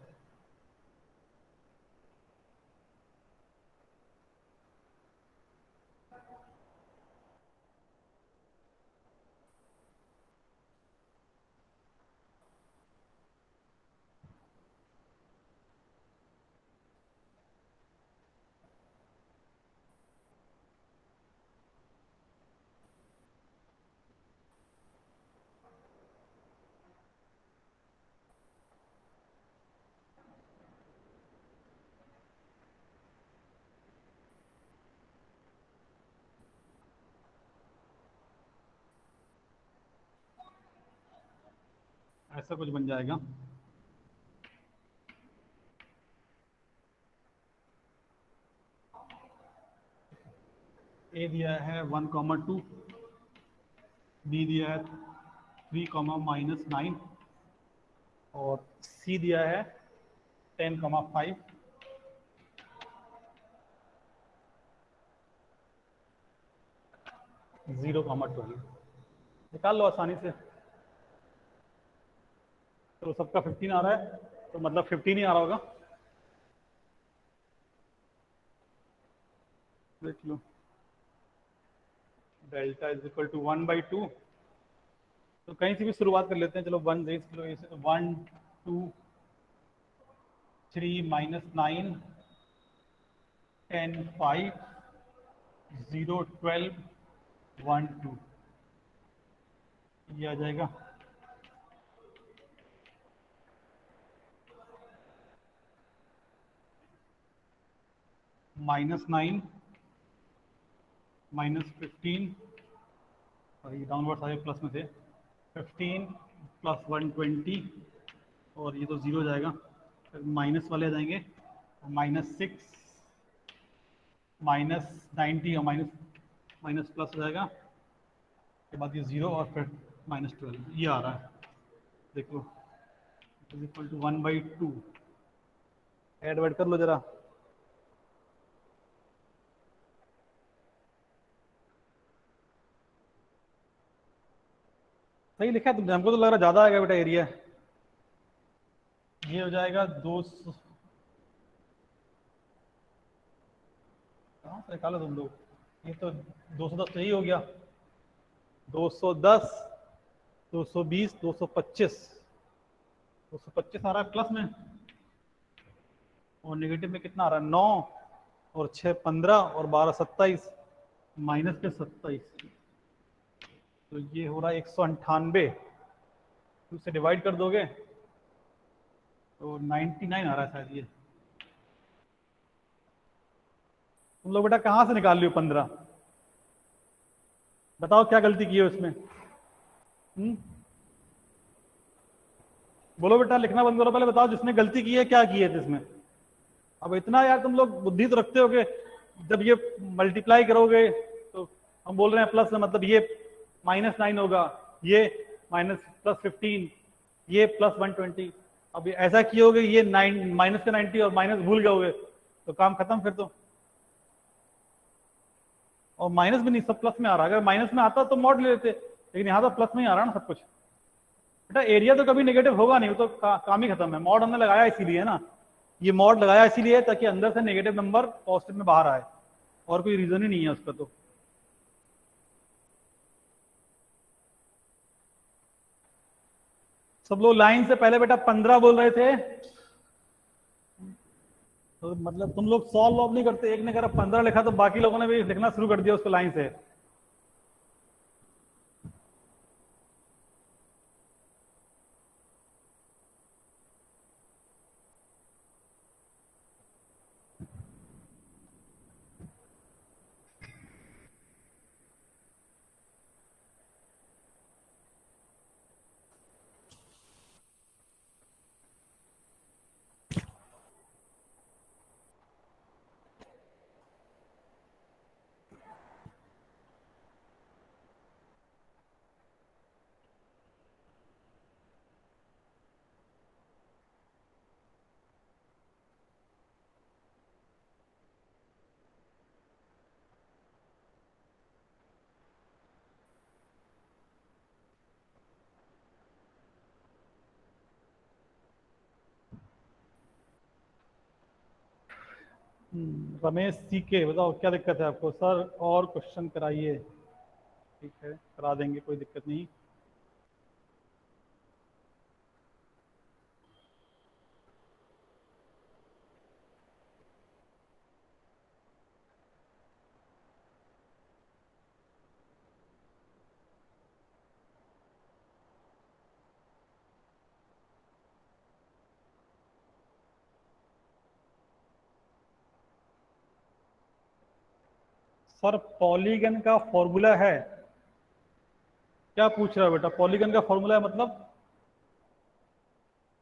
ऐसा कुछ बन जाएगा। ए दिया है 1,2, बी दिया है 3, -9 और सी दिया है 10,5, 0,12। निकाल लो आसानी से। तो सबका 15 आ रहा है, तो मतलब 15 ही आ रहा होगा। देख लो, डेल्टा इज इक्वल टू 1/2। तो कहीं से भी शुरुआत कर लेते हैं, चलो 1 देख लो ऐसे, तो 1 2 3 -9 10 5 0 12 1 2, ये आ जाएगा। -9 -15, और ये डाउनवर्ड सारे प्लस में थे, 15 + 120, और ये तो जीरो जाएगा। फिर माइनस वाले आ जाएंगे, -6 -90 और माइनस प्लस हो जाएगा। के बाद ये जीरो और फिर -12, ये आ रहा है। देख लो, इज इक्वल टू 1/2। ऐड वैड कर लो जरा। सही लिखा है तुमने, हमको तो लग रहा ज्यादा आएगा बेटा एरिया। ये हो जाएगा 200, कहाँ से निकालो तुम लोग, ये तो 210 सही हो गया। 210 220 225, 225 आ रहा है प्लस में, और नेगेटिव में कितना आ रहा है, 9 और 6 15 और 12 27, माइनस पे 27। तो ये हो रहा है 198। उससे डिवाइड कर दोगे तो 99 आ रहा है शायद। ये तुम लोग बेटा कहाँ से निकाल लियो 15? बताओ क्या गलती की है उसमें। बोलो बेटा, लिखना बंद करो, पहले बताओ जिसने गलती की है क्या की है इसमें। अब इतना यार तुम लोग बुद्धि तो रखते हो कि जब ये मल्टीप्लाई करोगे तो हम बोल रहे हैं प्लस, मतलब ये -9 होगा, ये -+15, ये +120। अब ये ऐसा कियोगे, ये 9 माइनस का 90 और माइनस भूल जाओगे तो काम खत्म फिर तो। और माइनस भी नहीं, सब प्लस में आ रहा है। अगर माइनस में आता तो मॉड ले लेते, लेकिन यहाँ तो प्लस में ही आ रहा है ना सब कुछ। बेटा एरिया तो कभी नेगेटिव होगा नहीं, वो तो काम ही खत्म है। मॉड हमने लगाया इसीलिए ना, ये मॉड लगाया इसीलिए ताकि अंदर से नेगेटिव नंबर पॉजिटिव में बाहर आए, और कोई रीजन ही नहीं है उसका। तो सब लोग लाइन से पहले बेटा 15 बोल रहे थे, तो मतलब तुम लोग सॉल्व वॉल्व नहीं करते। एक ने अगर 15 लिखा तो बाकी लोगों ने भी लिखना शुरू कर दिया उसको लाइन से। रमेश सी के, बताओ क्या दिक्कत है आपको? सर और क्वेश्चन कराइए। ठीक है, करा देंगे, कोई दिक्कत नहीं। सर पॉलीगन का फॉर्मूला है? क्या पूछ रहा है बेटा? पॉलीगन का फॉर्मूला है मतलब?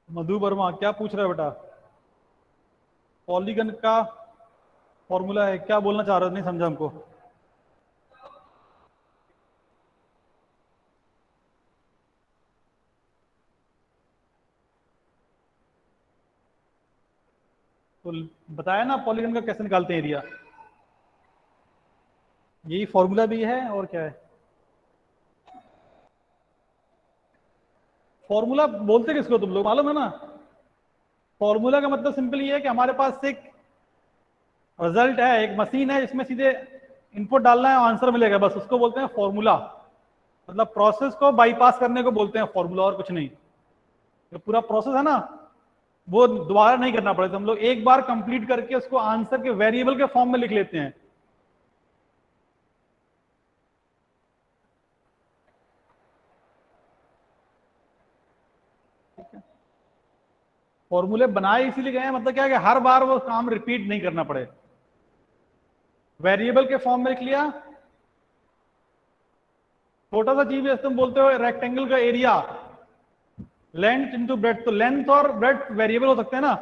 मधु वर्मा क्या पूछ रहा है बेटा? पॉलीगन का फॉर्मूला है, क्या बोलना चाह रहे हो? नहीं समझा हमको। तो बताया ना पॉलीगन का कैसे निकालते हैं एरिया, यही फॉर्मूला भी है और क्या है। फॉर्मूला बोलते किसको तुम लोग, मालूम है ना? फॉर्मूला का मतलब सिंपल ये है कि हमारे पास एक रिजल्ट है, एक मशीन है जिसमें सीधे इनपुट डालना है और आंसर मिलेगा, बस उसको बोलते हैं फॉर्मूला। मतलब प्रोसेस को बाईपास करने को बोलते हैं फॉर्मूला, और कुछ नहीं। जो पूरा प्रोसेस है ना, वो दोबारा नहीं करना पड़ेगा, हम लोग एक बार कंप्लीट करके उसको आंसर के वेरिएबल के फॉर्म में लिख लेते हैं। फॉर्मूले बनाए इसीलिए गए हैं, मतलब क्या है कि हर बार वो काम रिपीट नहीं करना पड़े। वेरिएबल के फॉर्म में लिख लिया। छोटा सा चीज है, तुम बोलते हो रेक्टेंगल का एरिया लेंथ इंटू ब्रेथ, तो लेंथ और ब्रेथ वेरिएबल हो सकते हैं ना,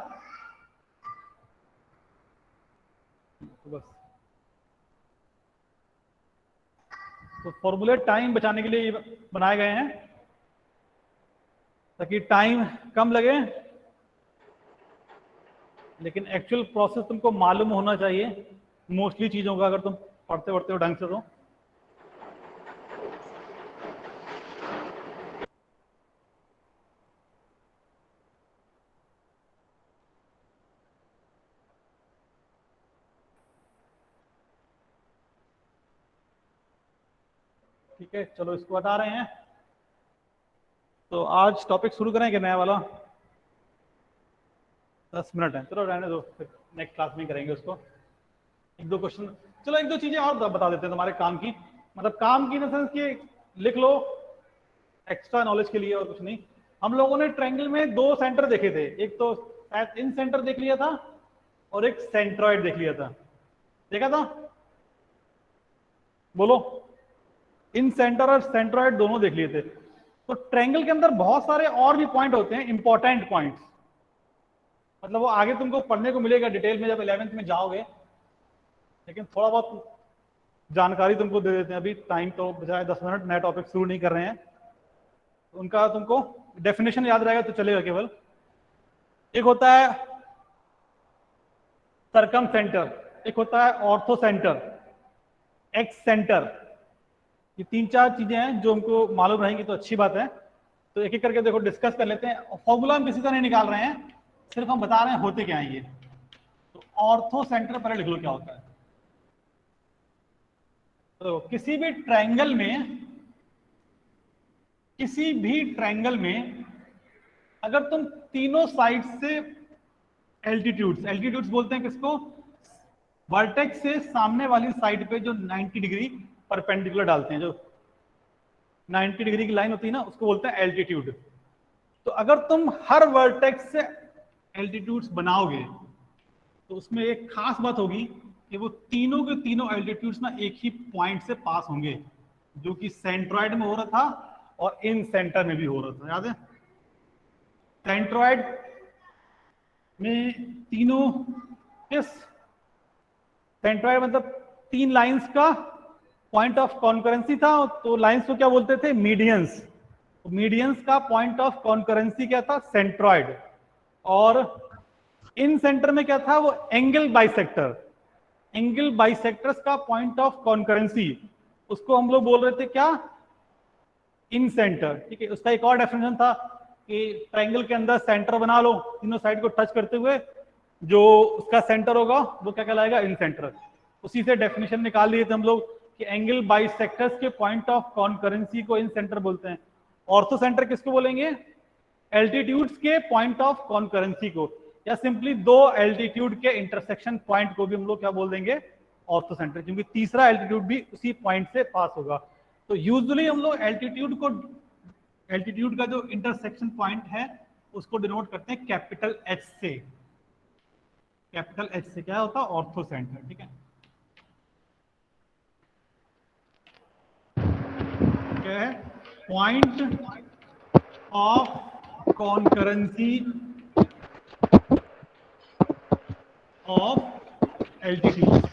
तो बस। तो फॉर्मूले टाइम बचाने के लिए बनाए गए हैं, ताकि टाइम कम लगे, लेकिन एक्चुअल प्रोसेस तुमको मालूम होना चाहिए मोस्टली चीजों का, अगर तुम पढ़ते पढ़ते हो ढंग से तो। ठीक है, चलो इसको हटा रहे हैं। तो आज टॉपिक शुरू करें कि नया वाला? 10 मिनट है, चलो रहने दो, फिर नेक्स्ट क्लास में करेंगे उसको। एक दो क्वेश्चन, चलो एक दो चीजें और बता देते हैं तुम्हारे काम की, मतलब काम की इन सेंस कि लिख लो एक्स्ट्रा नॉलेज के लिए, और कुछ नहीं। हम लोगों ने ट्रायंगल में दो सेंटर देखे थे, एक तो शायद इन सेंटर देख लिया था और एक सेंट्रॉइड देख लिया था। देखा था? बोलो। इन सेंटर और सेंट्रॉइड दोनों देख लिए थे। तो ट्रायंगल के अंदर बहुत सारे और भी पॉइंट होते हैं, इंपॉर्टेंट पॉइंट्स। मतलब वो आगे तुमको पढ़ने को मिलेगा डिटेल में जब 11th में जाओगे, लेकिन थोड़ा बहुत जानकारी तुमको दे देते हैं। अभी टाइम तो बजाय 10 मिनट, नया टॉपिक शुरू नहीं कर रहे हैं, तो उनका तुमको डेफिनेशन याद रहेगा तो चलेगा केवल। एक होता है सरकम सेंटर, एक होता है ऑर्थो सेंटर, एक्स सेंटर। ये तीन चार चीजें हैं जो हमको मालूम रहेंगी तो अच्छी बात है। तो एक एक करके देखो डिस्कस कर लेते हैं। फॉर्मूला हम किसी का नहीं निकाल रहे हैं, सिर्फ हम बता रहे हैं होते क्या है ये। तो ऑर्थो सेंटर पहले लिख लो क्या होता है। तो किसी भी ट्रायंगल में अगर तुम तीनों साइड से एल्टीट्यूड्स बोलते हैं किसको? वर्टेक्स से सामने वाली साइड पे जो 90 डिग्री परपेंडिकुलर डालते हैं, जो 90 डिग्री की लाइन होती है ना, उसको बोलते हैं एल्टीट्यूड। तो अगर तुम हर वर्टेक्स से एल्टीट्यूड्स बनाओगे तो उसमें एक खास बात होगी कि वो तीनों के तीनों एल्टीट्यूड्स ना एक ही पॉइंट से पास होंगे, जो कि सेंट्रॉइड में हो रहा था और इन सेंटर में भी हो रहा था। याद है? सेंट्रॉइड में तीनों किस, सेंट्रॉइड मतलब तीन लाइंस का पॉइंट ऑफ कॉन्करेंसी था, तो लाइंस को क्या बोलते थे? मीडियंस। तो मीडियंस का पॉइंट ऑफ कॉन्करेंसी क्या था? सेंट्रॉइड। और इन सेंटर में क्या था? वो एंगल बाइसेक्टर। एंगल बाइसेक्टर्स का पॉइंट ऑफ कॉन्करेंसी, उसको हम लोग बोल रहे थे क्या? इन सेंटर। ठीक है, उसका एक और डेफिनेशन था कि ट्रायंगल के अंदर सेंटर बना लो, तीनों साइड को टच करते हुए जो उसका सेंटर होगा वो क्या कहलाएगा? इन सेंटर। उसी से डेफिनेशन निकाल लिए थे हम लोग कि एंगल बाइसेक्टर्स के पॉइंट ऑफ कॉन्करेंसी को इन सेंटर बोलते हैं। ऑर्थो सेंटर किसको बोलेंगे? एल्टीट्यूड्स के पॉइंट ऑफ कॉन्करेंसी को, या सिंपली दो एल्टीट्यूड के इंटरसेक्शन पॉइंट को भी हम लोग क्या बोल देंगे? ऑर्थो सेंटर, क्योंकि तीसरा एल्टीट्यूड भी उसी पॉइंट से पास होगा। तो यूजुअली हम लोग एल्टीट्यूड का जो इंटरसेक्शन पॉइंट है उसको डिनोट करते हैं कैपिटल एच से। कैपिटल एच से क्या होता है? Ortho centre. ठीक है, क्या है? Point of concurrency of LTTs.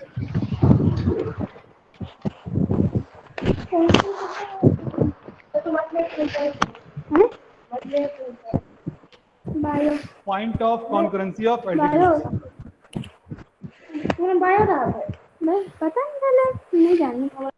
Bio Point of concurrency of bio LTTs. मैंने बायो था मैं पता नहीं चला नहीं जानने का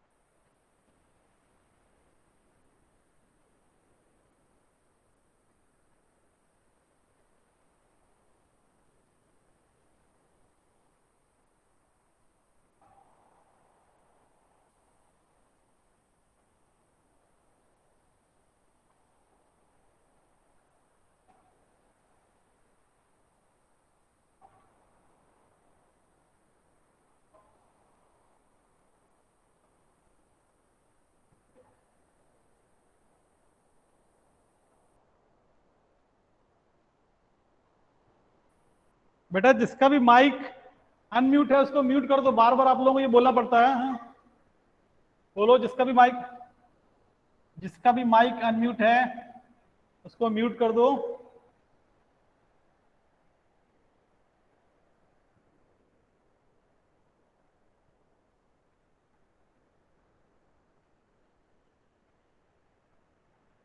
बेटा जिसका भी माइक अनम्यूट है उसको म्यूट कर दो, बार बार आप लोगों को ये बोलना पड़ता है। हाँ? बोलो जिसका भी माइक अनम्यूट है उसको म्यूट कर दो।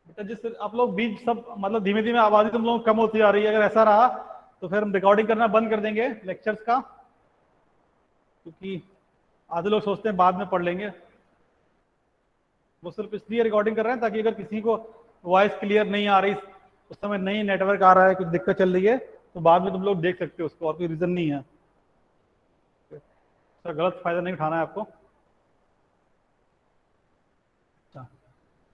बेटा जिस आप लोग बीच सब मतलब धीमे धीमे आवाज़ तुम लोग कम होती जा रही है, अगर ऐसा रहा तो फिर हम रिकॉर्डिंग करना बंद कर देंगे लेक्चर्स का, क्योंकि आधे लोग सोचते हैं बाद में पढ़ लेंगे। वो सिर्फ इसलिए रिकॉर्डिंग कर रहे हैं ताकि अगर किसी को वॉइस क्लियर नहीं आ रही, उस समय नहीं नेटवर्क आ रहा है, कुछ दिक्कत चल रही है, तो बाद में तुम लोग देख सकते हो उसको, और कोई रीजन नहीं है। सर गलत फायदा नहीं उठाना है आपको। अच्छा,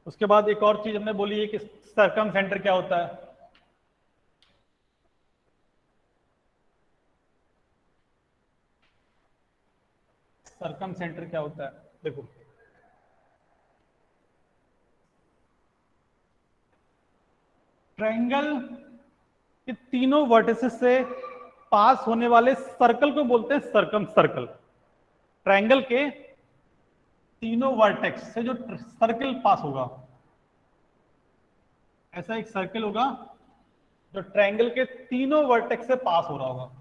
उसके बाद एक और चीज हमने बोली है कि सरकम सेंटर क्या होता है। सरकम सेंटर क्या होता है, देखो ट्रायंगल के तीनों वर्टिसेस से पास होने वाले सर्कल को बोलते हैं सरकम सर्कल। ट्रायंगल के तीनों वर्टेक्स से जो सर्कल पास होगा, ऐसा एक सर्कल होगा जो ट्रायंगल के तीनों वर्टेक्स से पास हो रहा होगा।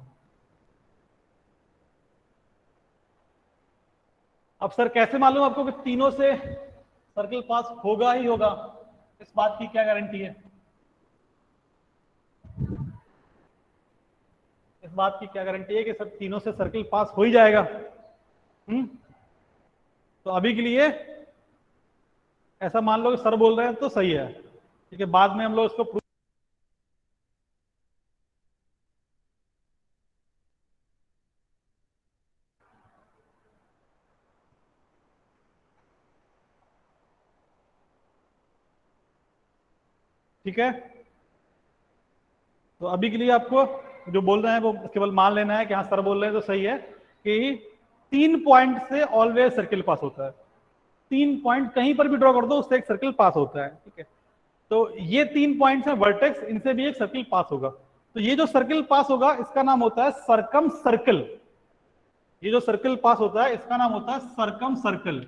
अब सर कैसे मालूम आपको कि तीनों से सर्कल पास होगा ही होगा, इस बात की क्या गारंटी है? इस बात की क्या गारंटी है कि सब तीनों से सर्कल पास हो ही जाएगा? तो अभी के लिए ऐसा मान लो कि सर बोल रहे हैं तो सही है, ठीक है, बाद में हम लोग इसको ठीक है। तो अभी के लिए आपको जो बोल रहे हैं वो केवल मान लेना है कि हाँ सर बोल रहे हैं तो सही है कि 3 पॉइंट से ऑलवेज सर्कल पास होता है। 3 पॉइंट कहीं पर भी ड्रॉ कर दो उससे एक सर्कल पास होता है, ठीक है। तो ये 3 पॉइंट्स हैं वर्टेक्स, इनसे भी एक सर्कल पास होगा। तो ये जो सर्कल पास होगा इसका नाम होता है सरकम सर्कल। ये जो सर्कल पास होता है इसका नाम होता है सरकम सर्कल,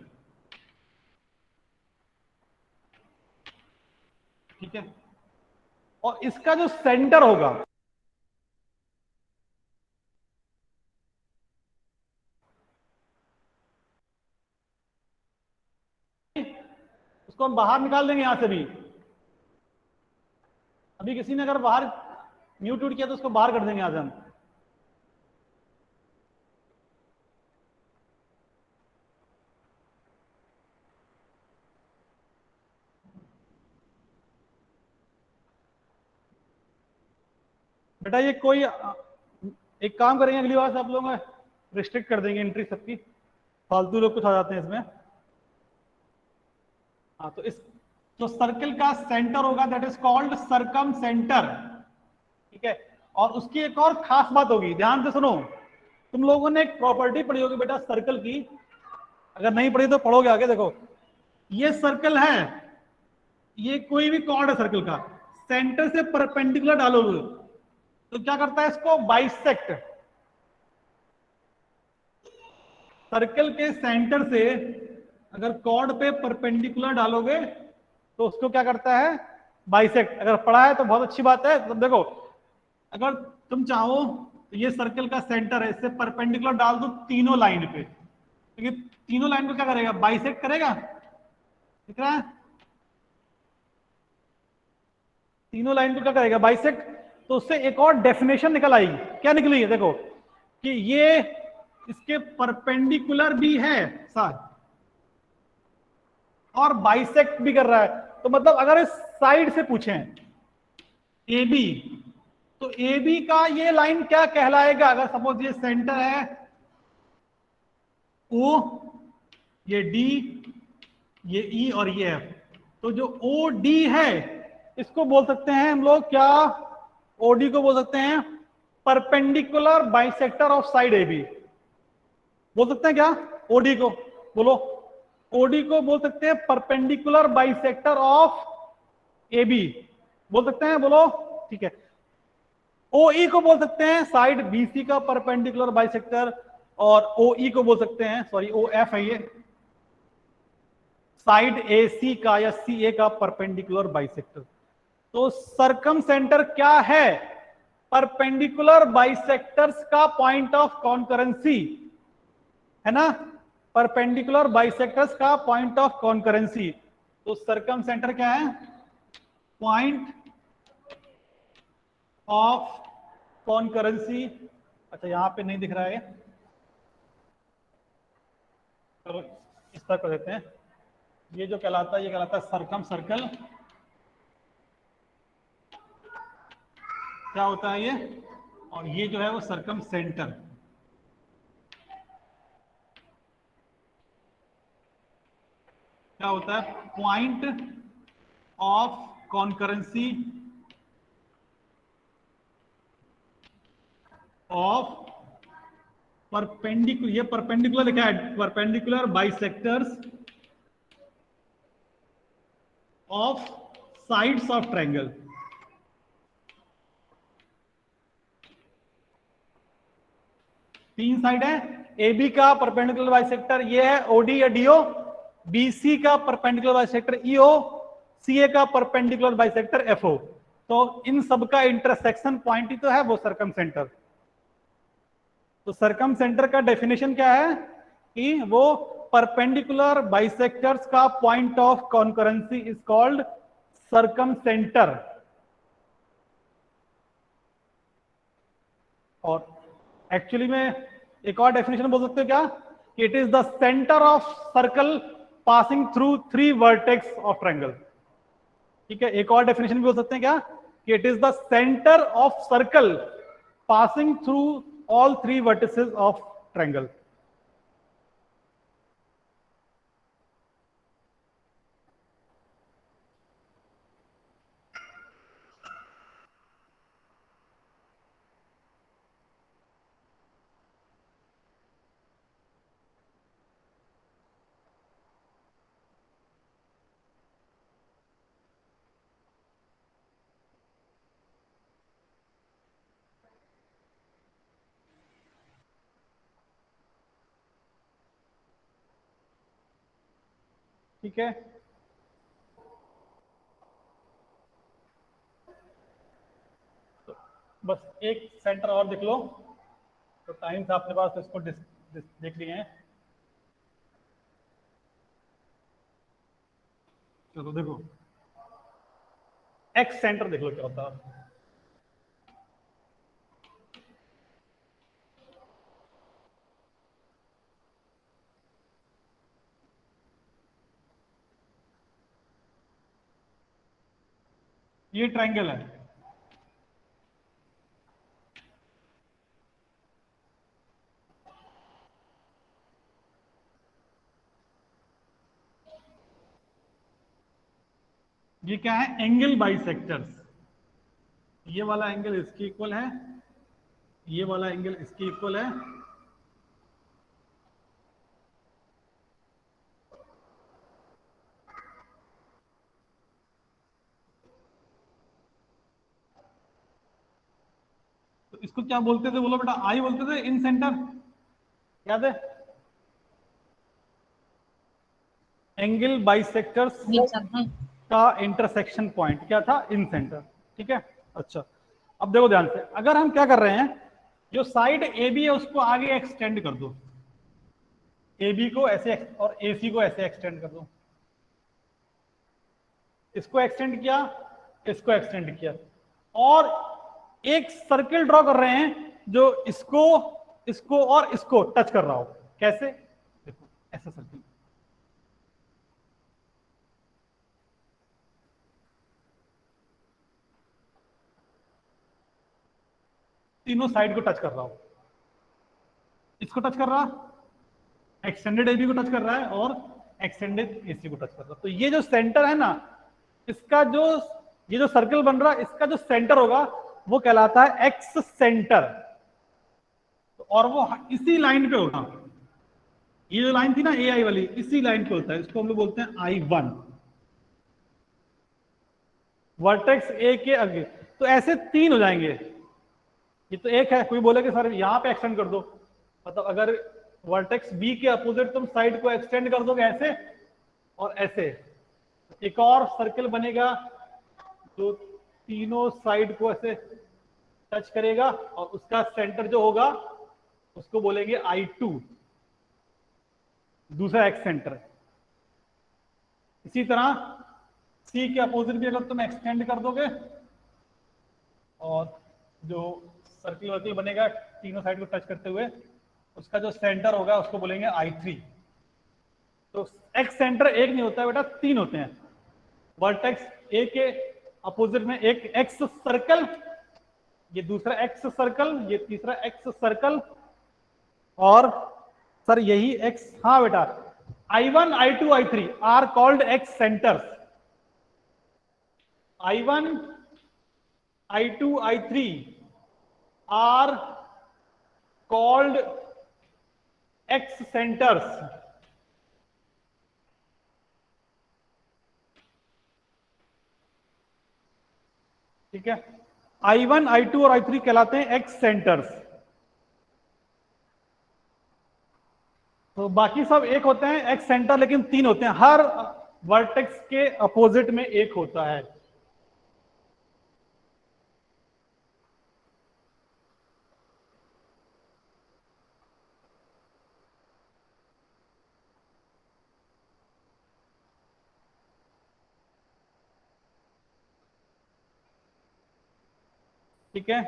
ठीक है। और इसका जो सेंटर होगा, उसको हम बाहर निकाल देंगे यहां से भी। अभी किसी ने अगर बाहर म्यूट व्यूट किया तो उसको बाहर कर देंगे यहां से हम। बेटा ये कोई एक काम करेंगे अगली बार से आप लोग रिस्ट्रिक्ट कर देंगे एंट्री सबकी, फालतू लोग कुछ आ जाते हैं इसमें। हाँ तो इस जो सर्कल का सेंटर होगा दैट इज कॉल्ड सरकम सेंटर, ठीक है। और उसकी एक और खास बात होगी, ध्यान से सुनो। तुम लोगों ने एक प्रॉपर्टी पढ़ी होगी बेटा सर्कल की, अगर नहीं पढ़ी तो पढ़ोगे आगे। देखो ये सर्कल है, ये कोई भी कॉर्ड है सर्कल का, सेंटर से परपेंडिकुलर डालोगे तो क्या करता है, इसको बाइसेक्ट। सर्कल के सेंटर से अगर कॉर्ड पे परपेंडिकुलर डालोगे तो उसको क्या करता है, बाइसेक्ट अगर पढ़ा है तो बहुत अच्छी बात है। मतलब देखो, अगर तुम चाहो तो ये सर्कल का सेंटर है, इससे परपेंडिकुलर डाल दो तीनों लाइन पे, क्योंकि तीनों लाइन को क्या करेगा, बाइसेक्ट करेगा, दिख रहा है, तीनों लाइन को क्या करेगा, बाइसेक्ट। तो उससे एक और डेफिनेशन निकल आएगी, क्या निकली है देखो, कि ये इसके परपेंडिकुलर भी है साथ और बाइसेक्ट भी कर रहा है। तो मतलब अगर इस साइड से पूछें ए बी, तो ए बी का ये लाइन क्या कहलाएगा, अगर सपोज ये सेंटर है ओ, ये डी, ये ई और ये एफ, तो जो ओ डी है इसको बोल सकते हैं हम लोग क्या, ओडी को बोल सकते हैं perpendicular bisector of side A B, बोल सकते हैं क्या, ओडी को बोलो, ओडी को बोल सकते हैं perpendicular bisector of A B, बोल सकते हैं, बोलो, ठीक है। ओई को बोल सकते हैं साइड बीसी का परपेंडिकुलर बाइसेक्टर, और ओई को बोल सकते हैं, सॉरी ओ एफ है ये, साइड एसी का या सी ए का परपेंडिकुलर बाइसेक्टर। तो सरकम सेंटर क्या है, परपेंडिकुलर बाइसेक्टर्स का पॉइंट ऑफ कॉन्करेंसी, है ना, परपेंडिकुलर बाइसेक्टर्स का पॉइंट ऑफ कॉन्करेंसी। तो सरकम सेंटर क्या है, पॉइंट ऑफ कॉन्करेंसी। अच्छा यहां पे नहीं दिख रहा है, तो इस तरह कर देते हैं, ये जो कहलाता है ये कहलाता है सरकम सर्कल, क्या होता है ये, और ये जो है वो सरकम सेंटर। क्या होता है, point of concurrency of perpendicular, ये परपेंडिकुलर लिखा है, perpendicular bisectors of sides of triangle. तीन साइड है, ए बी का परपेंडिकुलर बाइसेक्टर ये है ओडी या डीओ, बीसी का परपेंडिकुलर बाइसेक्टर ईओ, सीए का परपेंडिकुलर बाइसेक्टर एफओ। तो इन सब का इंटरसेक्शन पॉइंट ही तो है वो सरकम सेंटर। तो सरकम सेंटर का डेफिनेशन क्या है कि वो परपेंडिकुलर बाइसेक्टर्स का point of concurrency is called circumcentre. और एक्चुअली में एक और डेफिनेशन बोल सकते हो क्या, कि it is the centre of circle passing through three vertex of triangle. ठीक है, एक और डेफिनेशन भी बोल सकते हैं क्या, कि it is the centre of circle passing through all three vertices of triangle. ठीक है, तो बस एक सेंटर और देख लो, तो टाइम था अपने पास, तो इसको देख लिए हैं। चलो देखो, एक्स सेंटर देख लो क्या होता है। ये ट्रायंगल है, ये क्या है, एंगल बाइसेक्टर्स। ये वाला एंगल इसके इक्वल है, ये वाला एंगल इसके इक्वल है, तो इसको क्या बोलते थे, बोलो बेटा, आई बोलते थे, इन सेंटर, याद है, एंगल बाइसेक्टर्स का इंटरसेक्शन पॉइंट क्या था, इन सेंटर, ठीक है। अच्छा, अब देखो ध्यान से, अगर हम क्या कर रहे हैं, जो साइड ए बी है उसको आगे एक्सटेंड कर दो, ए बी को ऐसे और ए सी को ऐसे एक्सटेंड कर दो, इसको एक्सटेंड किया, इसको एक्सटेंड किया, और एक सर्किल ड्रॉ कर रहे हैं जो इसको, इसको और इसको टच कर रहा हो। कैसे, देखो ऐसा सर्किल, तीनों साइड को टच कर रहा हो, इसको टच कर रहा, एक्सटेंडेड एबी को टच कर रहा है और एक्सटेंडेड एसी को टच कर रहा है। तो ये जो सेंटर है ना, इसका जो, ये जो सर्कल बन रहा है, इसका जो सेंटर होगा वो कहलाता है एक्स सेंटर, और वो इसी लाइन पे होगा। ये जो लाइन थी ना ए आई वाली, इसी लाइन पे होता है, इसको हम लोग बोलते हैं I1, वर्टेक्स ए के आगे। तो ऐसे तीन हो जाएंगे। ये तो एक है, कोई बोले कि सर यहां पे एक्सटेंड कर दो, मतलब अगर वर्टेक्स बी के अपोजिट तुम साइड को एक्सटेंड कर दोगे ऐसे और ऐसे, एक और सर्कल बनेगा जो तीनों साइड को ऐसे टच करेगा, और उसका सेंटर जो होगा उसको बोलेंगे I2, दूसरा एक्स सेंटर। इसी तरह सी के अपोजिट भी अगर तुम एक्सटेंड कर दोगे, और जो सर्किल वर्किल बनेगा तीनों साइड को टच करते हुए, उसका जो सेंटर होगा उसको बोलेंगे I3। तो एक्स सेंटर एक नहीं होता है बेटा, तीन होते हैं। वर्टेक्स ए के अपोजिट में एक एक्स सर्कल, ये दूसरा एक्स सर्कल, ये तीसरा एक्स सर्कल, और सर यही एक्स, हाँ बेटा, I1, I2, I3 are called ex centres. I1, I2, I3 are called X centers। ठीक है, I1, I2 और I3 कहलाते हैं एक्स सेंटर्स। तो बाकी सब एक होते हैं एक्स सेंटर, लेकिन तीन होते हैं, हर वर्टेक्स के अपोजिट में एक होता है। ठीक है,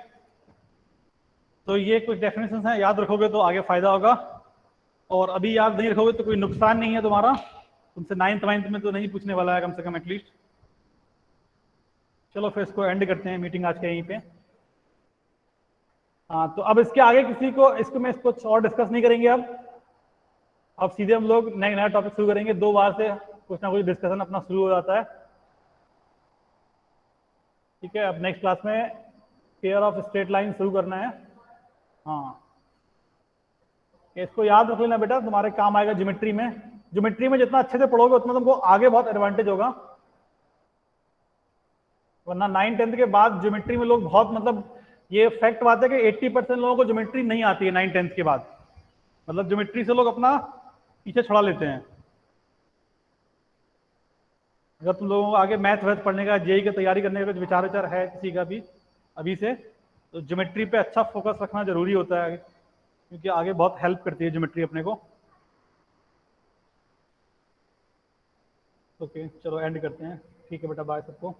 तो ये कुछ डेफिनेशन हैं, याद रखोगे तो आगे फायदा होगा, और अभी याद नहीं रखोगे तो कोई नुकसान नहीं है तुम्हारा, तुमसे 9th 9th में तो नहीं पूछने वाला है कम से कम एटलीस्ट। चलो फिर इसको एंड करते हैं, मीटिंग आज के यहीं पे। हाँ, तो अब इसके आगे किसी को, इसको और डिस्कस नहीं करेंगे अब सीधे हम लोग नया नया टॉपिक शुरू करेंगे। 2 बार से कुछ ना कुछ डिस्कशन अपना शुरू हो जाता है। ठीक है, अब नेक्स्ट क्लास में पेयर ऑफ स्ट्रेट लाइन शुरू करना है। हाँ, इसको याद रख लेना बेटा, तुम्हारे काम आएगा ज्योमेट्री में। ज्योमेट्री में जितना अच्छे से पढ़ोगे उतना तुमको आगे बहुत एडवांटेज होगा, वरना 9th 10th के बाद ज्योमेट्री में लोग बहुत, मतलब ये फैक्ट बात है कि 80% लोगों को ज्योमेट्री नहीं आती है 9th 10th के बाद, मतलब ज्योमेट्री से लोग अपना पीछे छुड़ा लेते हैं। अगर तुम लोगों को आगे मैथ वैथ पढ़ने का, जेई की तैयारी करने का कुछ विचार है किसी का भी अभी से, तो ज्योमेट्री पे अच्छा फोकस रखना जरूरी होता है, क्योंकि आगे बहुत हेल्प करती है ज्योमेट्री अपने को। ओके, चलो एंड करते हैं। ठीक है बेटा, बाय सबको।